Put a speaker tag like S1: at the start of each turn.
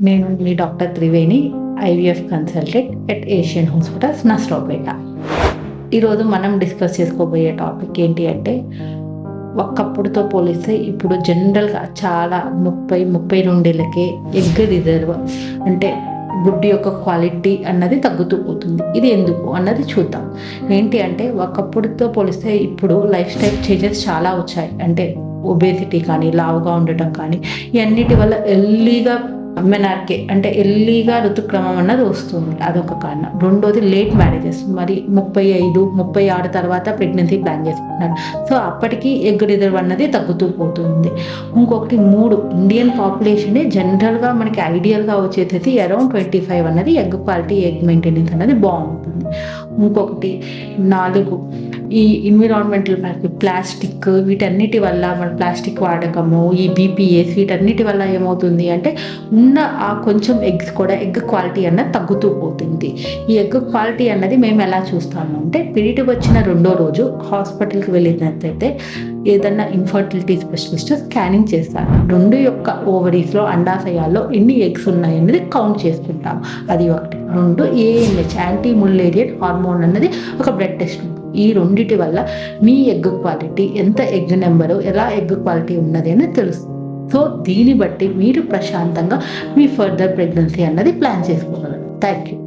S1: నేను మీ doctor Triveni, IVF consultant at Asian hospitals, Narasaraopet. ఈరోజు మనం డిస్కస్ చేసుకోబోయే టాపిక్ ఏంటి అంటే, ఒకప్పుడుతో పోలిస్తే ఇప్పుడు జనరల్గా చాలా 32 ఎగ్ రిజర్వ్ అంటే గుడ్డు యొక్క క్వాలిటీ అన్నది తగ్గుతూ పోతుంది. ఇది ఎందుకు అన్నది చూద్దాం. ఏంటి అంటే, ఒకప్పుడుతో పోలిస్తే ఇప్పుడు లైఫ్ స్టైల్ చేంజెస్ చాలా వచ్చాయి. అంటే ఒబేసిటీ కానీ, లావుగా ఉండటం కానీ, ఇవన్నిటి వల్ల మెనార్కే అంటే ఎర్లీగా ఋతుక్రమం అన్నది వస్తుంది. అదొక కారణం. రెండోది లేట్ మ్యారేజెస్. మరి 35, 36 తర్వాత ప్రెగ్నెన్సీ ప్లాన్ చేసుకుంటున్నారు. సో అప్పటికి ఎగ్ రిజర్వ్ అన్నది తగ్గుతూ పోతుంది. ఇంకొకటి 3, ఇండియన్ పాపులేషన్ జనరల్గా మనకి ఐడియల్గా వచ్చేసి అరౌండ్ 25 అన్నది ఎగ్ క్వాలిటీ, ఎగ్ మెయింటెనెన్స్ అనేది బాగుంటుంది. ఇంకొకటి 4, ఈ ఎన్విరాన్మెంటల్ ప్లాస్టిక్, వీటన్నిటి వల్ల మన ప్లాస్టిక్ వాడకము, ఈ బీపీఎస్, వీటన్నిటి వల్ల ఏమవుతుంది అంటే ఉన్న ఆ కొంచెం ఎగ్స్ కూడా ఎగ్ క్వాలిటీ అన్నది తగ్గుతూ పోతుంది. ఈ ఎగ్ క్వాలిటీ అన్నది మేము ఎలా చూస్తాము అంటే, పీరియడ్ వచ్చిన 2వ రోజు హాస్పిటల్కి వెళ్ళినట్లయితే ఏదన్నా ఇన్ఫర్టిలిటీ స్పెషలిస్ట్ స్కానింగ్ చేస్తారు. 2 యొక్క ఓవరీస్లో, అండాశయాల్లో ఎన్ని ఎగ్స్ ఉన్నాయి అనేది కౌంట్ చేసుకుంటాం. అది ఒకటి. 2, AMH యాంటీ ముల్లేరియన్ హార్మోన్ అన్నది ఒక బ్లడ్ టెస్ట్. ఈ రెండిటి వల్ల మీ ఎగ్ క్వాలిటీ, ఎంత ఎగ్ నెంబరు, ఎలా ఎగ్ క్వాలిటీ ఉన్నది అని తెలుస్తుంది. సో దీన్ని బట్టి మీరు ప్రశాంతంగా మీ ఫర్దర్ ప్రెగ్నెన్సీ అన్నది ప్లాన్ చేసుకోగలరు. Thank you.